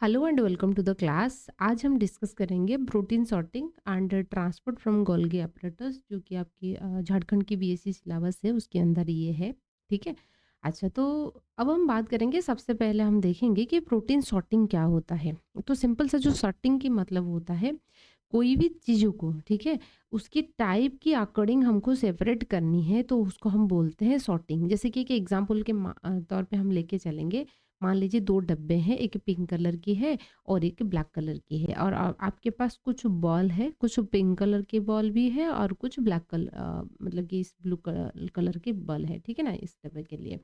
Hello and welcome to the class. आज हम discuss करेंगे protein sorting and transport from Golgi apparatus, जो कि आपकी झारखंड की बीएससी सिलेबस है उसके अंदर ये है। ठीक है। अच्छा, तो अब हम बात करेंगे। सबसे पहले हम देखेंगे कि प्रोटीन सॉर्टिंग क्या होता है। तो सिंपल सा जो सॉर्टिंग की मतलब होता है, कोई भी चीज़ों को, ठीक है, उसकी टाइप की अकॉर्डिंग हमको सेपरेट करनी है तो उसको हम बोलते हैं सॉर्टिंग। जैसे कि एक एग्जांपल के तौर पे हम लेके चलेंगे। मान लीजिए 2 डब्बे हैं, एक पिंक कलर की है और एक ब्लैक कलर की है, और आपके पास कुछ बॉल है, कुछ पिंक कलर के बॉल भी है और कुछ ब्लैक कलर, मतलब कि इस ब्लू कलर के बॉल है, ठीक है ना, इस डब्बे के लिए।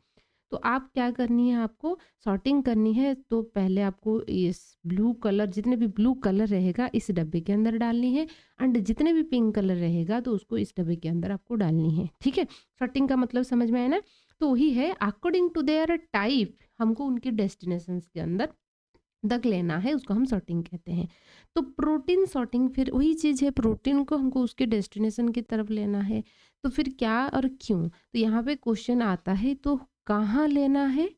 तो आप क्या करनी है, आपको सॉर्टिंग करनी है। तो पहले आपको इस ब्लू कलर, जितने भी ब्लू कलर रहेगा इस डब्बे के अंदर डालनी है, एंड जितने भी पिंक कलर रहेगा तो उसको इस डब्बे के अंदर आपको डालनी है। ठीक है। सॉर्टिंग का मतलब समझ में आया ना। तो वही है, अकॉर्डिंग टू देयर टाइप हमको उनके डेस्टिनेशन के अंदर तक लेना है, उसको हम सॉर्टिंग कहते हैं। तो प्रोटीन सॉर्टिंग फिर वही चीज़ है, प्रोटीन को हमको उसके डेस्टिनेशन की तरफ लेना है। तो फिर क्या और क्यों, तो यहाँ पे क्वेश्चन आता है, तो कहाँ लेना है,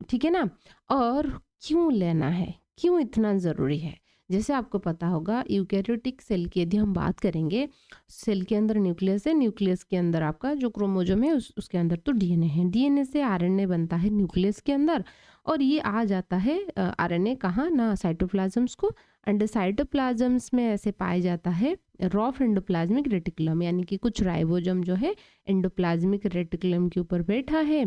ठीक है ना, और क्यों लेना है, क्यों इतना ज़रूरी है। जैसे आपको पता होगा, यूकैरियोटिक सेल की यदि हम बात करेंगे, सेल के अंदर न्यूक्लियस है, न्यूक्लियस के अंदर आपका जो क्रोमोजोम है उसके अंदर तो डीएनए है, डीएनए से आरएनए बनता है न्यूक्लियस के अंदर, और ये आ जाता है आरएनए कहाँ ना, साइटोप्लाज्म्स को। एंड साइटोप्लाज्म्स में ऐसे पाया जाता है रॉफ एंडोप्लाज्मिक रेटिकुलम, यानी कि कुछ राइबोसोम जो है एंडोप्लाज्मिक रेटिकुलम के ऊपर बैठा है।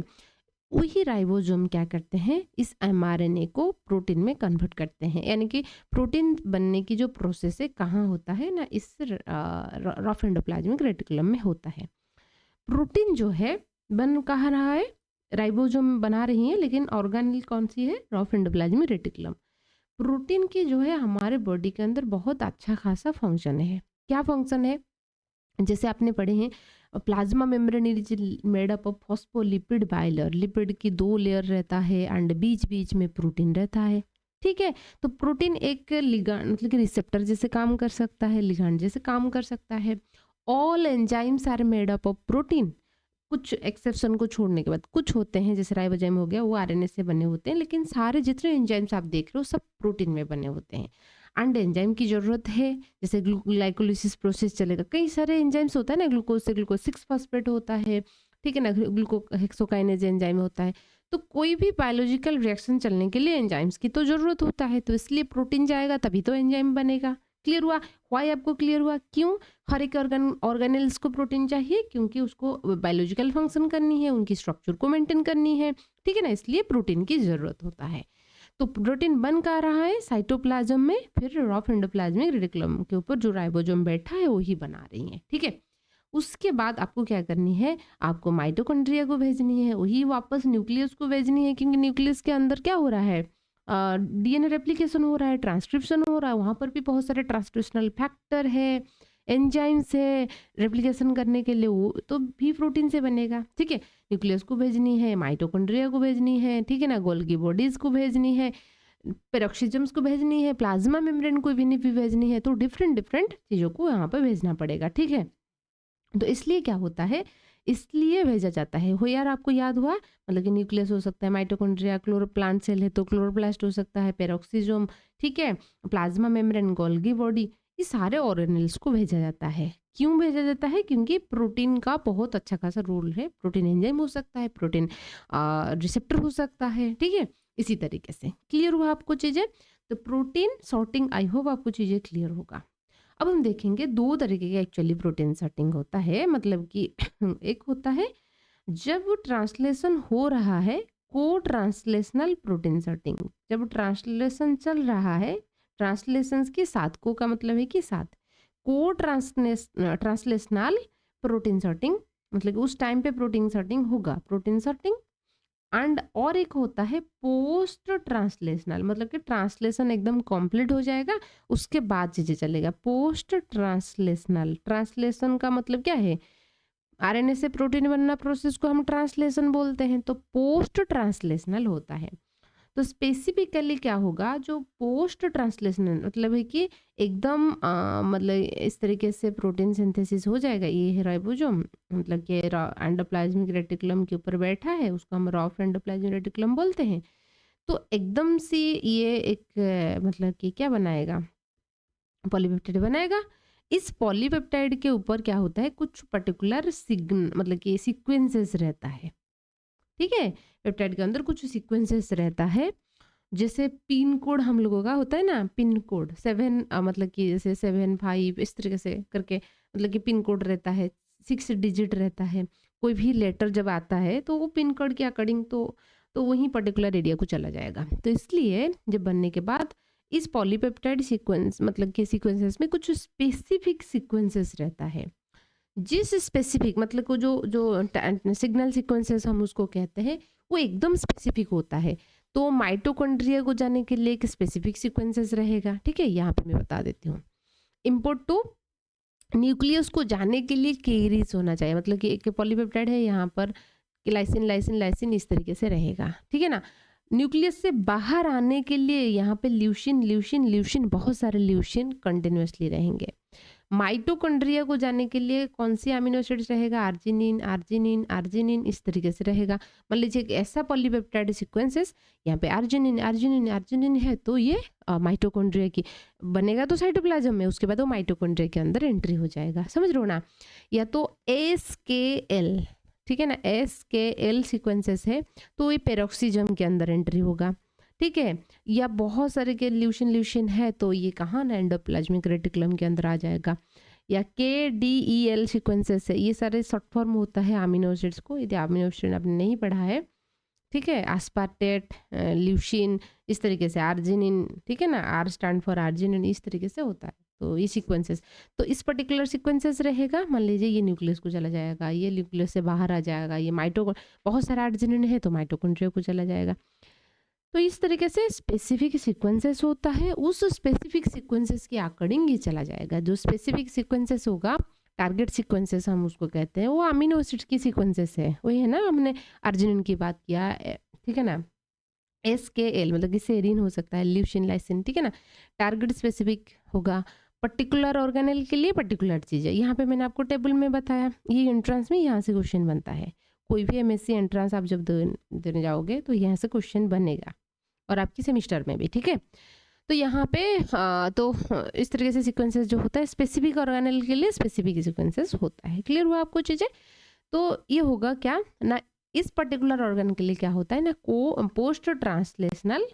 वही राइबोसोम क्या करते हैं, इस एमआरएनए को प्रोटीन में कन्वर्ट करते हैं, यानी कि प्रोटीन बनने की जो प्रोसेस है कहाँ होता है ना, इस रफ एंडोप्लाज्मिक रेटिकुलम में होता है। प्रोटीन जो है बन कहाँ रहा है, राइबोसोम बना रही है, लेकिन ऑर्गेनेल कौन सी है, रफ एंडोप्लाज्मिक रेटिकुलम। प्रोटीन की जो है हमारे बॉडी के अंदर बहुत अच्छा खासा फंक्शन है। क्या फंक्शन है, जैसे आपने पढ़े हैं, plasma membrane is made up of phospholipid boiler, lipid की 2 लेयर रहता है एंड बीच बीच में प्रोटीन रहता है। ठीक है। तो प्रोटीन एक लिगांड, मतलब कि रिसेप्टर जैसे काम कर सकता है, लिगांड जैसे काम कर सकता है। All enzymes are made up of protein, कुछ एक्सेप्शन को छोड़ने के बाद। कुछ होते हैं जैसे राइबोसोम हो गया, वो आरएनए से बने होते हैं, लेकिन सारे जितने एंजाइम्स आप देख रहे हो सब प्रोटीन में बने होते हैं। एंड एंजाइम की जरूरत है, जैसे ग्लाइकोलिसिस प्रोसेस चलेगा, कई सारे एंजाइम्स होता है ना, ग्लूकोज से ग्लूकोज 6 फॉस्फेट होता है, ठीक है ना, ग्लूको हेक्सोकाइनेज एंजाइम होता है। तो कोई भी बायोलॉजिकल रिएक्शन चलने के लिए एंजाइम्स की तो जरूरत होता है, तो इसलिए प्रोटीन जाएगा तभी तो एंजाइम बनेगा। क्लियर हुआ, व्हाई आपको क्लियर हुआ, क्यों हर एक ऑर्गेनल्स को प्रोटीन चाहिए, क्योंकि उसको बायोलॉजिकल फंक्शन करनी है, उनकी स्ट्रक्चर को मेंटेन करनी है, ठीक है ना, इसलिए प्रोटीन की जरूरत होता है। तो प्रोटीन बन कहाँ रहा है, साइटोप्लाज्म में, फिर रॉफ एंडोप्लाज्मिक रेटिकुलम के ऊपर जो राइबोसोम बैठा है वही बना रही है। ठीक है। उसके बाद आपको क्या करनी है, आपको माइटोकॉन्ड्रिया को भेजनी है, वही वापस न्यूक्लियस को भेजनी है, क्योंकि न्यूक्लियस के अंदर क्या हो रहा है, डीएनए रेप्लिकेशन हो रहा है, ट्रांसक्रिप्शन हो रहा है, वहाँ पर भी बहुत सारे ट्रांसक्रिप्शनल फैक्टर है, एंजाइम्स है रेप्लिकेशन करने के लिए, वो तो भी प्रोटीन से बनेगा। ठीक है। न्यूक्लियस को भेजनी है, माइटोकॉन्ड्रिया को भेजनी है, ठीक है ना, गोल्गी बॉडीज को भेजनी है, पेरोक्सिजम्स को भेजनी है, प्लाज्मा मेम्ब्रेन को भी भेजनी है, तो डिफरेंट डिफरेंट चीज़ों को यहाँ पर भेजना पड़ेगा। ठीक है। तो इसलिए क्या होता है, इसलिए भेजा जाता है। हो यार, आपको याद हुआ, मतलब कि न्यूक्लियस हो सकता है, माइटोकॉन्ड्रिया, क्लोरोप्लांट सेल है तो क्लोरोप्लास्ट हो सकता है, पेरोक्सिसोम, ठीक है, प्लाज्मा मेम्ब्रेन, गोल्गी बॉडी, ये सारे ऑर्गेनेल्स को भेजा जाता है। क्यों भेजा जाता है, क्योंकि प्रोटीन का बहुत अच्छा खासा रोल है। प्रोटीन एंजाइम हो सकता है, प्रोटीन रिसेप्टर हो सकता है, ठीक है। इसी तरीके से क्लियर हुआ आपको चीज़ें। तो प्रोटीन सॉर्टिंग, आई होप आपको चीज़ें क्लियर होगा। अब हम देखेंगे 2 तरीके के एक्चुअली प्रोटीन सॉर्टिंग होता है, मतलब कि एक होता है जब ट्रांसलेशन हो रहा है, को ट्रांसलेशनल प्रोटीन सॉर्टिंग, जब ट्रांसलेशन चल रहा है, ट्रांसलेशंस के साथ, को का मतलब है कि साथ, को ट्रांसलेशनल प्रोटीन सॉर्टिंग, मतलब कि उस टाइम पे प्रोटीन सॉर्टिंग होगा, प्रोटीन सॉर्टिंग। एंड और एक होता है पोस्ट ट्रांसलेशनल, मतलब कि ट्रांसलेशन एकदम कंप्लीट हो जाएगा उसके बाद चीजें चलेगा। पोस्ट ट्रांसलेशनल, ट्रांसलेशन का मतलब क्या है, आरएनए से प्रोटीन बनना प्रोसेस को हम ट्रांसलेशन बोलते हैं, तो पोस्ट ट्रांसलेशनल होता है। तो स्पेसिफिकली क्या होगा, जो पोस्ट ट्रांसलेशनल मतलब है कि एकदम मतलब इस तरीके से प्रोटीन सिंथेसिस हो जाएगा, ये है राइबोसोम, मतलब कि एंडोप्लाज्मिक रेटिकुलम के ऊपर बैठा है, उसको हम रॉफ एंडोप्लाज्मिक रेटिकुलम बोलते हैं। तो एकदम से ये एक मतलब कि क्या बनाएगा, पॉलीपेप्टाइड बनाएगा। इस पॉलीपेप्टाइड के ऊपर क्या होता है, कुछ पर्टिकुलर मतलब कि सीक्वेंसेस रहता है, ठीक है। पेप्टाइड के अंदर कुछ सीक्वेंसेस रहता है, जैसे पिन कोड हम लोगों का होता है ना, पिन कोड 7 मतलब कि जैसे 7 5 इस तरीके से करके, मतलब कि पिन कोड रहता है, 6 डिजिट रहता है। कोई भी लेटर जब आता है तो वो पिन कोड के अकॉर्डिंग तो वहीं पर्टिकुलर एरिया को चला जाएगा। तो इसलिए जब बनने के बाद इस पॉलीपेप्टाइड सीक्वेंस मतलब कि सीक्वेंसेस में कुछ स्पेसिफिक सीक्वेंसेस रहता है। जिस स्पेसिफिक मतलब को जो सिग्नल सीक्वेंसेस हम उसको कहते हैं, वो एकदम स्पेसिफिक होता है। तो माइटोकॉन्ड्रिया को जाने के लिए एक स्पेसिफिक सीक्वेंसेस रहेगा, ठीक है। यहाँ पे मैं बता देती हूँ। इम्पोर्ट टू न्यूक्लियस को जाने के लिए केरीज होना चाहिए, मतलब कि एक पॉलीपेप्टाइड है यहाँ पर, लाइसिन लाइसिन लाइसिन इस तरीके से रहेगा, ठीक है ना। न्यूक्लियस से बाहर आने के लिए यहाँ पे ल्यूशिन ल्यूशिन ल्यूशिन, बहुत सारे ल्यूशिन कंटिन्यूसली रहेंगे। माइटोकॉन्ड्रिया को जाने के लिए कौन सी अमीनो एसिड्स रहेगा, आर्जिनिन आर्जिनिन आर्जिनिन इस तरीके से रहेगा। मान लीजिए एक ऐसा पॉलीपेप्टाइड सीक्वेंसेस, यहाँ पे आर्जिनिन आर्जिनिन आर्जिनिन है, तो ये माइटोकॉन्ड्रिया की बनेगा तो साइटोप्लाज्म में, उसके बाद वो माइटोकॉन्ड्रिया के अंदर एंट्री हो जाएगा, समझ लो ना। या तो SKL, ठीक है ना, SKL सीक्वेंसेस है तो ये पेरोक्सिज्म के अंदर एंट्री होगा, ठीक है। या बहुत सारे के ल्यूशिन है तो ये कहाँ ना, एंडोप्लाज्मिक रेटिकुलम के अंदर आ जाएगा। या KDEL सीक्वेंसेस है, ये सारे शॉर्ट फॉर्म होता है अमीनो एसिड्स को, यदि अमीनो एसिड आपने नहीं पढ़ा है, ठीक है। आस्पार्टेट, ल्यूशिन इस तरीके से, आर्जिनिन, ठीक है ना, R स्टैंड फॉर आर्जिनिन, इस तरीके से होता है। तो ये सीक्वेंसेस, तो इस पर्टिकुलर सीक्वेंसेस रहेगा। मान लीजिए ये न्यूक्लियस को चला जाएगा, ये न्यूक्लियस से बाहर आ जाएगा, ये बहुत सारा आर्जिनिन है तो माइटोकॉन्ड्रिया को चला जाएगा। तो इस तरीके से स्पेसिफिक सीक्वेंसेस होता है, उस स्पेसिफिक सीक्वेंसेस के अकॉर्डिंग ये चला जाएगा। जो स्पेसिफिक सीक्वेंसेस होगा, टारगेट सीक्वेंसेस हम उसको कहते हैं, वो अमीनो एसिड्स की सीक्वेंसेस है, वही है ना, हमने अर्जिनिन की बात किया, ठीक है ना। SKL मतलब कि सेरीन हो सकता है, ल्यूशिन लाइसिन, ठीक है ना। टारगेट स्पेसिफिक होगा, पर्टिकुलर ऑर्गेनेल के लिए पर्टिकुलर चीज़ है। यहाँ पे मैंने आपको टेबल में बताया, ये एंट्रेंस में यहाँ से क्वेश्चन बनता है। कोई भी MSc एंट्रेंस आप जब देने जाओगे तो यहाँ से क्वेश्चन बनेगा, और आपकी सेमिस्टर में भी, ठीक है। तो यहाँ पे तो इस तरीके से सीक्वेंसेस जो होता है, स्पेसिफिक ऑर्गेनेल के लिए स्पेसिफिक सीक्वेंसेस होता है। क्लियर हुआ आपको चीज़ें। तो ये होगा क्या ना, इस पर्टिकुलर ऑर्गन के लिए क्या होता है ना, पोस्ट ट्रांसलेशनल,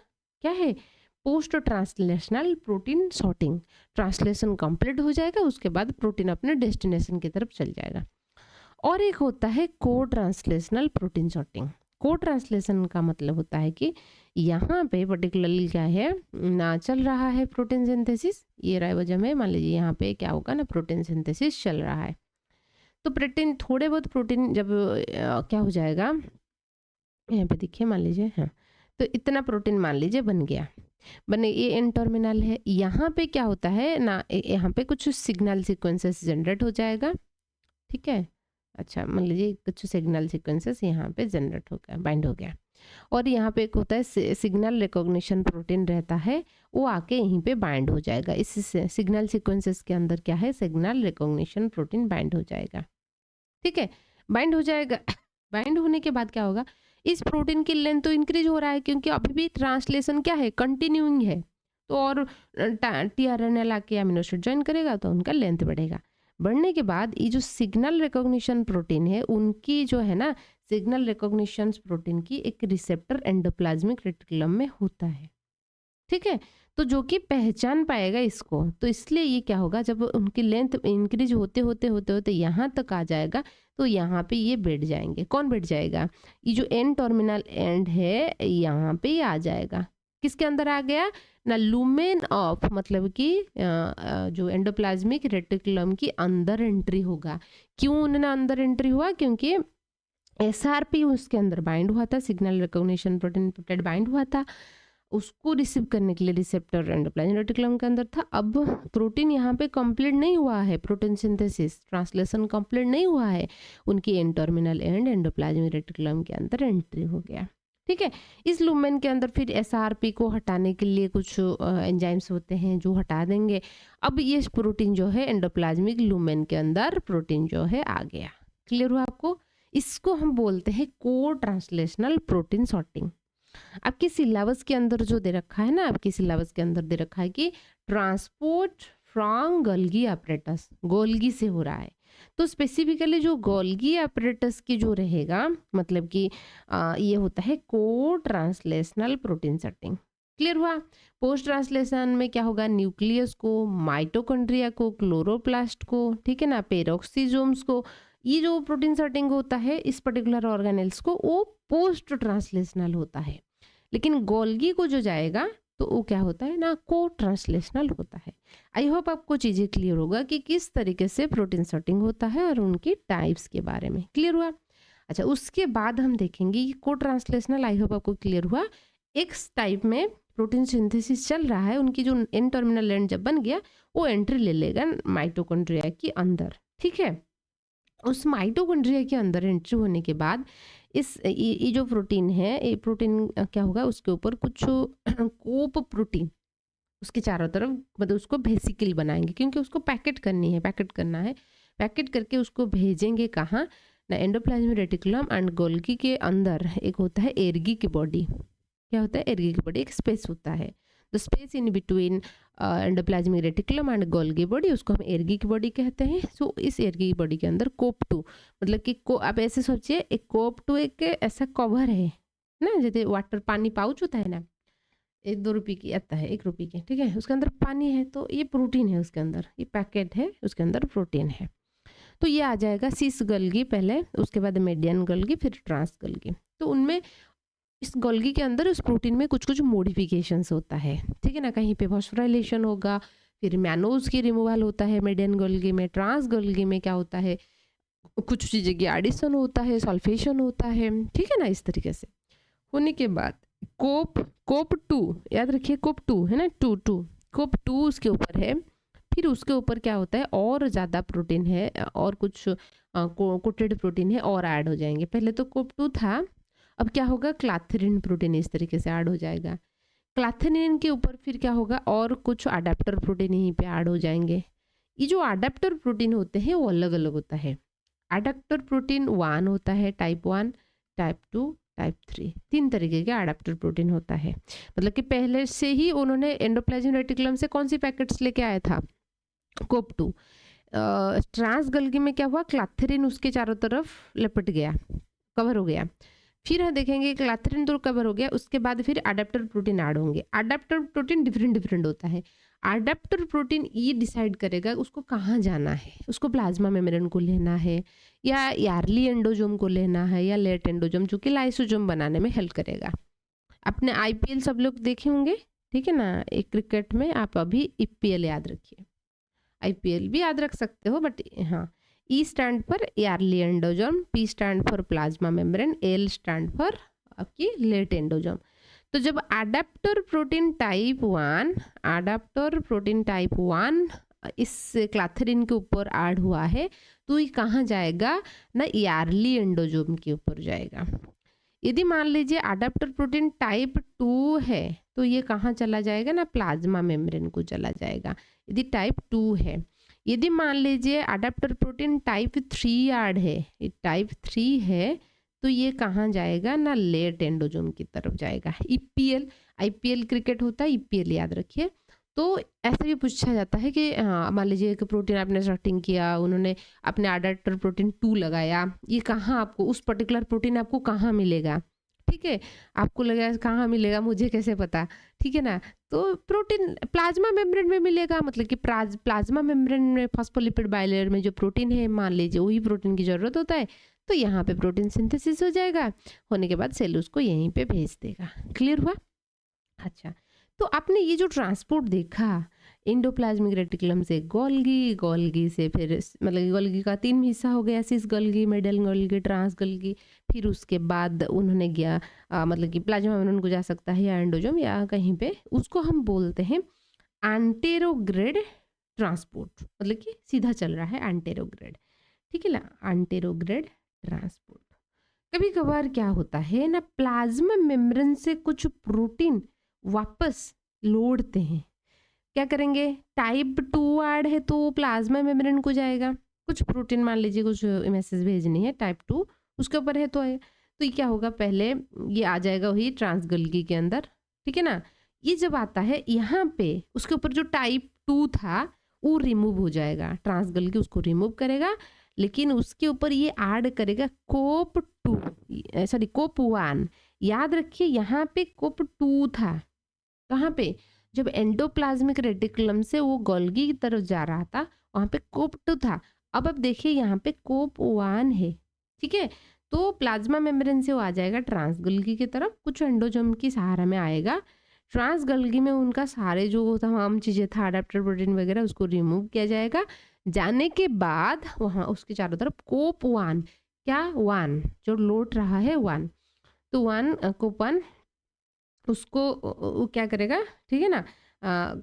क्या है, post translational protein sorting. Translation complete हो जाएगा, उसके बाद प्रोटीन अपने डेस्टिनेशन की तरफ चल जाएगा। और एक होता है को ट्रांसलेशनल प्रोटीन सॉर्टिंग। को ट्रांसलेशन का मतलब होता है कि यहाँ पे पर्टिकुलरली क्या है ना, चल रहा है प्रोटीन सिंथेसिस, ये राइबोसोम है, मान लीजिए यहाँ पे क्या होगा ना, प्रोटीन सिंथेसिस चल रहा है। तो प्रोटीन, थोड़े बहुत प्रोटीन जब क्या हो जाएगा, यहाँ पे देखिए मान लीजिए, हाँ, तो इतना प्रोटीन मान लीजिए बन गया, बने, ये एन टर्मिनल है। यहाँ पे क्या होता है ना, यहाँ पे कुछ सिग्नल सीक्वेंसेस जनरेट हो जाएगा, ठीक है। अच्छा, मान लीजिए कुछ सिग्नल सीक्वेंसेस यहाँ पे जनरेट हो गया, बाइंड हो गया। और यहाँ पे एक होता है सिग्नल रिकॉग्निशन प्रोटीन रहता है, वो आके यहीं पे बाइंड हो जाएगा। इस सिग्नल सीक्वेंसेस के अंदर क्या है, सिग्नल रिकॉग्निशन प्रोटीन बाइंड हो जाएगा, ठीक है। बाइंड हो जाएगा। बाइंड होने के बाद क्या होगा, इस प्रोटीन की लेंथ तो इंक्रीज हो रहा है, क्योंकि अभी भी ट्रांसलेशन क्या है, कंटिन्यूइंग है। तो और tRNA आके अमीनो एसिड ज्वाइन करेगा तो उनका लेंथ बढ़ेगा। बढ़ने के बाद ये जो सिग्नल रिकॉग्निशन प्रोटीन है, उनकी जो है ना, सिग्नल रिकॉग्निशन प्रोटीन की एक रिसेप्टर एंडोप्लाज्मिक रेटिकुलम में होता है, ठीक है। तो जो कि पहचान पाएगा इसको, तो इसलिए ये क्या होगा, जब उनकी लेंथ इंक्रीज होते होते होते होते यहाँ तक आ जाएगा, तो यहाँ पे ये बैठ जाएंगे। कौन बैठ जाएगा, ये जो एन टर्मिनल एंड है, यहाँ पे ये आ जाएगा। किसके अंदर आ गया ना, लुमेन ऑफ, मतलब कि जो एंडोप्लाज्मिक रेटिकुलम की अंदर एंट्री होगा। क्यों उन्हें अंदर एंट्री हुआ, क्योंकि SRP उसके अंदर बाइंड हुआ था, signal recognition protein peptide bind हुआ था, उसको रिसीव करने के लिए रिसेप्टर एंडोप्लाज्मिक रेटिकुलम के अंदर था। अब प्रोटीन यहाँ पे कंप्लीट नहीं हुआ है, प्रोटीन सिंथेसिस ट्रांसलेशन कंप्लीट नहीं हुआ है, उनकी N terminal end endoplasmic reticulum के अंदर एंट्री हो गया, ठीक है। इस लुमेन के अंदर फिर SRP को हटाने के लिए कुछ एंजाइम्स होते हैं जो हटा देंगे। अब ये प्रोटीन जो है एंडोप्लाज्मिक लुमेन के अंदर प्रोटीन जो है आ गया। क्लियर हुआ आपको। इसको हम बोलते हैं को ट्रांसलेशनल प्रोटीन सॉर्टिंग। आपके सिलेबस के अंदर जो दे रखा है ना, आपके सिलेबस के अंदर दे रखा है कि transport from Golgi apparatus, Golgi से हो रहा है। तो स्पेसिफिकली जो गोल्गी अपरेटस की जो रहेगा, मतलब कि ये होता है को ट्रांसलेशनल प्रोटीन सेटिंग। क्लियर हुआ? पोस्ट ट्रांसलेशन में क्या होगा, न्यूक्लियस को, माइटोकॉन्ड्रिया को, क्लोरोप्लास्ट को, ठीक है ना, पेरोक्सीजोम्स को, ये जो प्रोटीन सेटिंग होता है इस पर्टिकुलर ऑर्गेनेल्स को, वो पोस्ट ट्रांसलेशनल होता है। लेकिन गोल्गी को जो जाएगा तो वो क्या होता है ना, को ट्रांसलेशनल होता है। आई होप आपको चीज़ें क्लियर होगा कि किस तरीके से प्रोटीन सॉर्टिंग होता है और उनकी टाइप्स के बारे में। क्लियर हुआ? अच्छा, उसके बाद हम देखेंगे को ट्रांसलेशनल, आई होप आपको क्लियर हुआ। एक्स टाइप में प्रोटीन सिंथेसिस चल रहा है, उनकी जो एन टर्मिनल एंड जब बन गया वो एंट्री ले लेगा माइटोकॉन्ड्रिया के अंदर, ठीक है। उस माइटोकॉन्ड्रिया के अंदर एंट्री होने के बाद ये जो प्रोटीन है, ये प्रोटीन क्या होगा, उसके ऊपर कुछ कोप प्रोटीन उसके चारों तरफ, मतलब उसको वेसिकल बनाएंगे, क्योंकि उसको पैकेट करना है। पैकेट करके उसको भेजेंगे कहाँ ना, एंडोप्लाज्मिक रेटिकुलम एंड गोल्गी के अंदर एक होता है एर्गी की बॉडी। क्या होता है? एर्गी की बॉडी, एक स्पेस होता है, the space in between endoplasmic reticulum and Golgi body, उसको हम एर्गी की बॉडी कहते हैं। सो इस एर्गी की बॉडी के अंदर कोप2, मतलब कि आप ऐसे सोचिए, एक कोप2 एक ऐसा कवर है ना, जैसे वाटर पानी पाउच होता है ना, 1-2 रुपये की आता है, 1 रुपये की, ठीक है, उसके अंदर पानी है, तो ये प्रोटीन है उसके अंदर, ये पैकेट है उसके अंदर प्रोटीन है। तो ये आ जाएगा सिस गल्गी पहले, उसके बाद मीडियन गल्गी, फिर ट्रांस गल्गी। तो उनमें इस गोल्गी के अंदर उस प्रोटीन में कुछ कुछ मॉडिफिकेशंस होता है, ठीक है ना, कहीं पे फॉस्फोराइलेशन होगा, फिर मैनोज की रिमूवल होता है मीडियन गोल्गी में। ट्रांस गोल्गी में क्या होता है, कुछ चीज़ें की एडिशन होता है, सल्फेशन होता है, ठीक है ना। इस तरीके से होने के बाद कोप 2, याद रखिए कोप 2 है ना, कोप 2 उसके ऊपर है। फिर उसके ऊपर क्या होता है, और ज़्यादा प्रोटीन है और कुछ कोटेड प्रोटीन है और ऐड हो जाएंगे। पहले तो कोप 2 था, अब क्या होगा, क्लाथरिन प्रोटीन इस तरीके से ऐड हो जाएगा। क्लाथरिन के ऊपर फिर क्या होगा, और कुछ अडेप्टर प्रोटीन यहीं पे ऐड हो जाएंगे। ये जो अडेप्टर प्रोटीन होते हैं वो अलग अलग होता है। अडेप्टर प्रोटीन 1 होता है, टाइप 1, टाइप 2, टाइप 3, 3 तरीके के अडेप्टर प्रोटीन होता है। मतलब कि पहले से ही उन्होंने एंडोप्लाज्मिक रेटिकुलम से कौन सी पैकेट्स लेके आया था, कोप 2। ट्रांस गल्गी में क्या हुआ, क्लाथरिन उसके चारों तरफ लपट गया, कवर हो गया। फिर हम देखेंगे क्लाथरिन तो कवर हो गया, उसके बाद फिर अडेप्टर प्रोटीन ऐड होंगे। अडेप्टर प्रोटीन डिफरेंट होता है। अडेप्टर प्रोटीन ये डिसाइड करेगा उसको कहाँ जाना है, उसको प्लाज्मा मेम्ब्रेन को लेना है, या यार्ली एंडोजोम को लेना है, या लेट एंडोजोम, जो कि लाइसोजोम बनाने में हेल्प करेगा। अपने आईपीएल सब लोग देखे होंगे, ठीक है ना। एक क्रिकेट में आप अभी ईपीएल याद रखिए, आईपीएल भी याद रख सकते हो, बट हाँ, ई स्टैंड पर early endosome, P stand for plasma membrane, L stand for आपकी लेट एंडोजोम। तो जब अडेप्टर प्रोटीन टाइप 1 इस क्लाथरिन के ऊपर ऐड हुआ है, तो ये कहाँ जाएगा ना, यार्ली एंडोजोम के ऊपर जाएगा। यदि मान लीजिए अडेप्टर प्रोटीन टाइप 2 है, तो ये कहाँ चला जाएगा ना, प्लाज्मा मेम्ब्रेन को चला जाएगा, यदि टाइप 2 है। यदि मान लीजिए अडेप्टर प्रोटीन टाइप 3 ऐड है, ये टाइप 3 है, तो ये कहाँ जाएगा ना, लेट एंडोजोम की तरफ जाएगा। ईपीएल, आईपीएल क्रिकेट होता है, ईपीएल याद रखिए। तो ऐसे भी पूछा जाता है कि हाँ, मान लीजिए एक प्रोटीन आपने स्टार्टिंग किया, उन्होंने अपने अडेप्टर प्रोटीन 2 लगाया, ये कहाँ आपको, उस पर्टिकुलर प्रोटीन आपको कहाँ मिलेगा, ठीक है। आपको लगा कहाँ मिलेगा, मुझे कैसे पता, ठीक है ना। तो प्रोटीन प्लाज्मा मेम्ब्रेन में मिलेगा, मतलब कि प्लाज्मा मेम्ब्रेन में फॉस्फोलिपिड बाइलेयर में जो प्रोटीन है, मान लीजिए वही प्रोटीन की ज़रूरत होता है, तो यहाँ पे प्रोटीन सिंथेसिस हो जाएगा, होने के बाद सेल उसको यहीं पे भेज देगा। क्लियर हुआ? अच्छा, तो आपने ये जो ट्रांसपोर्ट देखा एंडोप्लाज्मिक रेटिकुलम से गोल्गी से, फिर मतलब गोल्गी का 3 हिस्सा हो गया, cis Golgi, middle Golgi, trans Golgi. फिर उसके बाद उन्होंने गया मतलब कि प्लाज्मा मेम्ब्रेन को जा सकता है, या एंडोजोम, या कहीं पे, उसको हम बोलते हैं एंटेरोग्रेड ट्रांसपोर्ट, मतलब कि सीधा चल रहा है एंटेरोग्रेड, ठीक है ना, एंटेरोग्रेड ट्रांसपोर्ट। कभी कभार क्या होता है ना, प्लाज्मा मेम्ब्रेन से कुछ प्रोटीन वापस लौटते हैं। क्या करेंगे, टाइप 2 ऐड है तो प्लाज्मा मेम्ब्रेन को जाएगा, कुछ प्रोटीन मान लीजिए कुछ मैसेज भेजनी है टाइप 2, उसके ऊपर है तो है, तो ये क्या होगा, पहले ये आ जाएगा वही ट्रांसगोल्गी के अंदर, ठीक है ना। ये जब आता है यहाँ पे, उसके ऊपर जो टाइप 2 था वो रिमूव हो जाएगा, ट्रांसगोल्गी उसको रिमूव करेगा, लेकिन उसके ऊपर ये ऐड करेगा कोप 2, सॉरी कोप 1। याद रखिए यहाँ पे कोप 2 था, कहाँ पे, जब एंडोप्लाज्मिक रेटिकुलम से वो गोल्गी की तरफ जा रहा था वहाँ पे कोप 2 था। अब देखिए यहाँ पे कोप 1 है, ठीक है। तो प्लाज्मा मेम्ब्रेन से वो आ जाएगा ट्रांसगोल्गी की तरफ, कुछ एंडोजर्म की सहारा में आएगा। ट्रांसगोल्गी में उनका सारे जो तमाम चीज़ें था, अडेप्टर प्रोटीन वगैरह, उसको रिमूव किया जाएगा। जाने के बाद वहाँ उसके चारों तरफ कोप 1, क्या 1 जो लौट रहा है 1, तो 1 कोप 1 उसको वो क्या करेगा, ठीक है ना,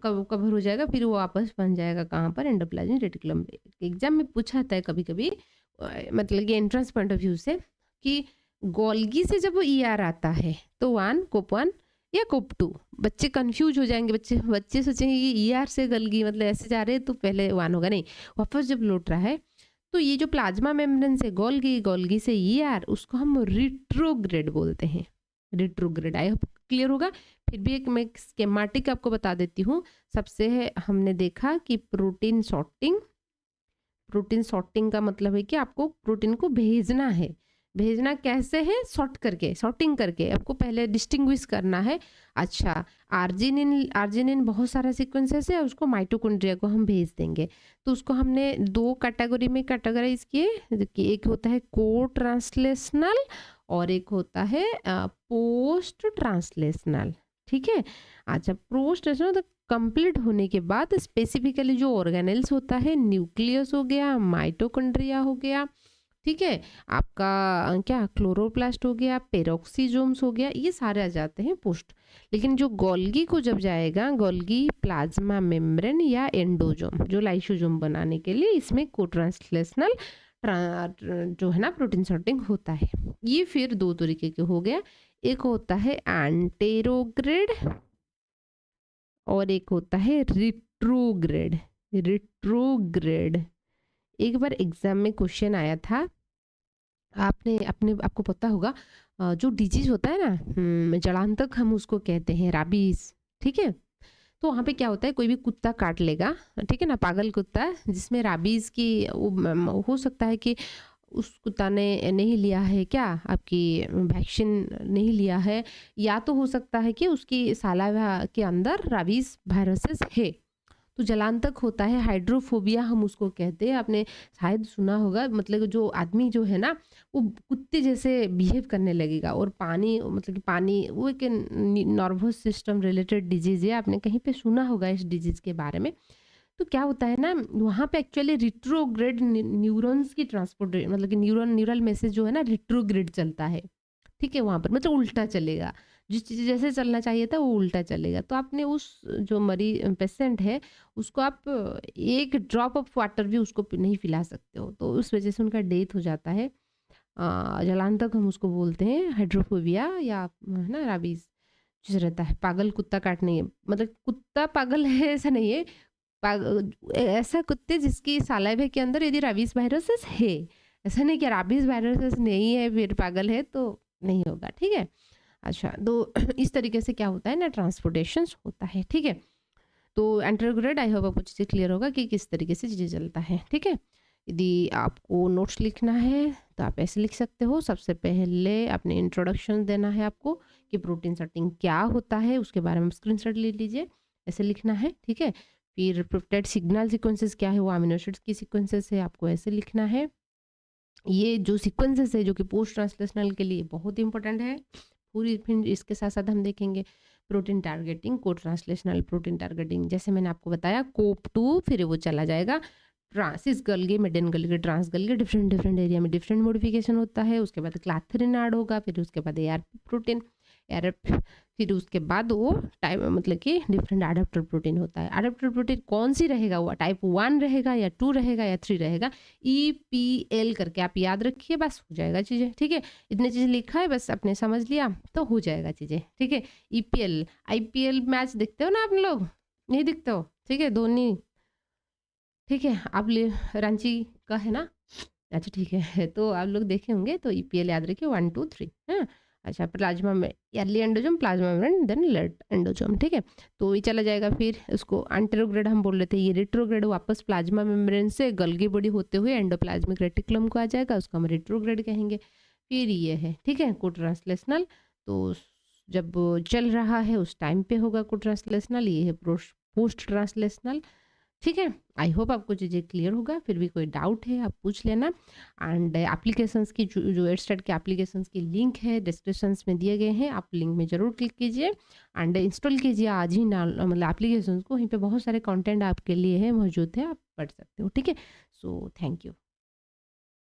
कवर हो जाएगा, फिर वो वापस बन जाएगा कहाँ पर, एंडोप्लाज्मिक रेटिकुलम पे। एग्जाम में पूछा था कभी कभी, मतलब कि एंट्रेंस पॉइंट ऑफ व्यू से, कि गोल्गी से जब वो ER आता है तो 1 कोप 1 या कोप 2, बच्चे कंफ्यूज हो जाएंगे, बच्चे बच्चे सोचेंगे कि ER से गोल्गी मतलब ऐसे जा रहे हैं तो पहले 1 होगा, नहीं, वापस जब लौट रहा है तो ये जो प्लाज्मा मेम्ब्रेन से गोल्गी, गोल्गी से ER, उसको हम रिट्रोग्रेड बोलते हैं, रिट्रोग्रेड। आई होप क्लियर होगा। फिर भी एक मैं स्केमेटिक आपको बता देती हूँ। सबसे हमने देखा कि प्रोटीन सॉर्टिंग, प्रोटीन सॉर्टिंग का मतलब है कि आपको प्रोटीन को भेजना है। भेजना कैसे है, सॉर्ट करके, सॉर्टिंग करके आपको पहले डिस्टिंग्विश करना है। अच्छा, आर्जिनिन, आर्जिनिन बहुत सारा सीक्वेंसेस है, उसको माइटोकॉन्ड्रिया को हम भेज देंगे। तो उसको हमने 2 कैटेगरी में कैटेगराइज किए, कि एक होता है को ट्रांसलेशनल और एक होता है पोस्ट ट्रांसलेशनल, ठीक है। अच्छा, पोस्ट ट्रांसलेशनल कंप्लीट होने के बाद स्पेसिफिकली जो ऑर्गेनेल्स होता है, न्यूक्लियस हो गया, माइटोकॉन्ड्रिया हो गया, ठीक है, आपका क्या क्लोरोप्लास्ट हो गया, पेरोक्सीजोम्स हो गया, ये सारे आ जाते हैं पोस्ट। लेकिन जो गोल्गी को जब जाएगा, गोल्गी प्लाज्मा मेम्ब्रेन या एंडोजोम, जो लाइसोजोम बनाने के लिए, इसमें को ट्रांसलेशनल जो है ना प्रोटीन सॉर्टिंग होता है। ये फिर 2 तरीके के हो गया, एक होता है एंटेरोग्रेड और एक होता है रिट्रोग्रेड। रिट्रोग्रेड एक बार एग्जाम में क्वेश्चन आया था, आपको पता होगा, जो डिजीज होता है ना, जड़ांतक हम उसको कहते हैं, राबीज, ठीक है। तो वहाँ पे क्या होता है, कोई भी कुत्ता काट लेगा, ठीक है ना, पागल कुत्ता जिसमें राबीज की हो सकता है कि उस कुत्ता ने नहीं लिया है क्या, आपकी वैक्सीन नहीं लिया है, या तो हो सकता है कि उसकी सालावा के अंदर राबीज वायरसेस है, तो जलांतक होता है, हाइड्रोफोबिया हम उसको कहते हैं। आपने शायद सुना होगा, मतलब जो आदमी जो है ना वो कुत्ते जैसे बिहेव करने लगेगा, और पानी, मतलब कि पानी वो एक नर्वस सिस्टम रिलेटेड डिजीज है, आपने कहीं पे सुना होगा इस डिजीज के बारे में। तो क्या होता है ना, वहाँ पे एक्चुअली रिट्रोग्रेड न्यूरॉन्स की ट्रांसपोर्ट, मतलब कि न्यूरल मैसेज जो है ना रिट्रोग्रेड चलता है, ठीक है, वहाँ पर मतलब उल्टा चलेगा, जिस चीज़ जैसे चलना चाहिए था वो उल्टा चलेगा। तो आपने उस जो पेशेंट है उसको आप 1 ड्रॉप ऑफ वाटर भी उसको नहीं पिला सकते हो, तो उस वजह से उनका डेथ हो जाता है। जलांतक हम उसको बोलते हैं, हाइड्रोफोबिया या है ना राबीज, जिस रहता है पागल कुत्ता काटने, मतलब कुत्ता पागल है ऐसा नहीं है, ऐसा कुत्ते जिसकी सालाइवा के अंदर यदि राबीज वायरसेस है, ऐसा नहीं कि राबीज वायरसेस नहीं है फिर पागल है, तो नहीं होगा, ठीक है। अच्छा, तो इस तरीके से क्या होता है ना, ट्रांसपोर्टेशन होता है, ठीक है। तो एंटरग्रेड, आई होप आपको चीज़ें क्लियर होगा कि किस तरीके से चीज़ें चलता है, ठीक है। यदि आपको नोट्स लिखना है तो आप ऐसे लिख सकते हो, सबसे पहले अपने इंट्रोडक्शन देना है आपको कि प्रोटीन सॉर्टिंग क्या होता है, उसके बारे में स्क्रीनशॉट ले लीजिए, ऐसे लिखना है, ठीक है। फिर प्रोटेक्ट सिग्नल सीक्वेंसेस क्या है, वो अमीनो एसिड्स की सीक्वेंसेस है, आपको ऐसे लिखना है। ये जो सीक्वेंसेस है जो कि पोस्ट ट्रांसलेशनल के लिए बहुत इंपॉर्टेंट है, पूरी फिर इसके साथ साथ हम देखेंगे प्रोटीन टारगेटिंग, को ट्रांसलेशनल प्रोटीन टारगेटिंग, जैसे मैंने आपको बताया कोप 2, फिर वो चला जाएगा ट्रांसिस Golgi, median Golgi, trans Golgi, different different area में डिफरेंट मॉडिफिकेशन होता है। उसके बाद क्लाथरिन ऐड होगा, फिर उसके बाद ARP प्रोटीन, ARP, फिर उसके बाद वो टाइप, मतलब कि डिफरेंट अडेप्टर प्रोटीन होता है। अडेप्टर प्रोटीन कौन सी रहेगा, वो टाइप 1 रहेगा या 2 रहेगा या 3 रहेगा, EPL करके आप याद रखिए, बस हो जाएगा चीज़ें, ठीक है। इतने चीज़ें लिखा है, बस आपने समझ लिया तो हो जाएगा चीज़ें, ठीक है। EPL, IPL मैच देखते हो ना आप लोग, नहीं दिखते हो, ठीक है, धोनी, ठीक है, आप रांची का है ना, अच्छा ठीक है। तो आप लोग देखे होंगे तो ईपीएल याद रखिए 1, 2, 3 हाँ? अच्छा प्लाज़्मा में early endosome, plasma membrane then late endosome ठीक है? तो ये चला जाएगा फिर उसको एंटेरोग्रेड हम बोल रहे थे, ये रेट्रोग्रेड वापस प्लाज़्मा मेम्ब्रेन से गोल्गी बॉडी होते हुए एंडोप्लाज़्मिक रेटिकुलम को आ जाएगा, उसको हम रेट्रोग्रेड कहेंगे। फिर ये है, ठीक है? कोट्रांसलेशनल तो जब चल रहा है उस टाइम पे होगा कोट्रांसलेशनल, ये है पोस्ट ट्रांसलेशनल ठीक है। आई होप आपको चीज़ें क्लियर होगा। फिर भी कोई डाउट है आप पूछ लेना। एंड एप्लीकेशंस की जो एडस्टार्ट के एप्लीकेशंस की लिंक है डिस्क्रिप्शंस में दिए गए हैं, आप लिंक में ज़रूर क्लिक कीजिए एंड इंस्टॉल कीजिए आज ही ना, मतलब एप्लीकेशंस को। वहीं पे बहुत सारे कंटेंट आपके लिए है मौजूद है, आप पढ़ सकते हो ठीक है। So thank you.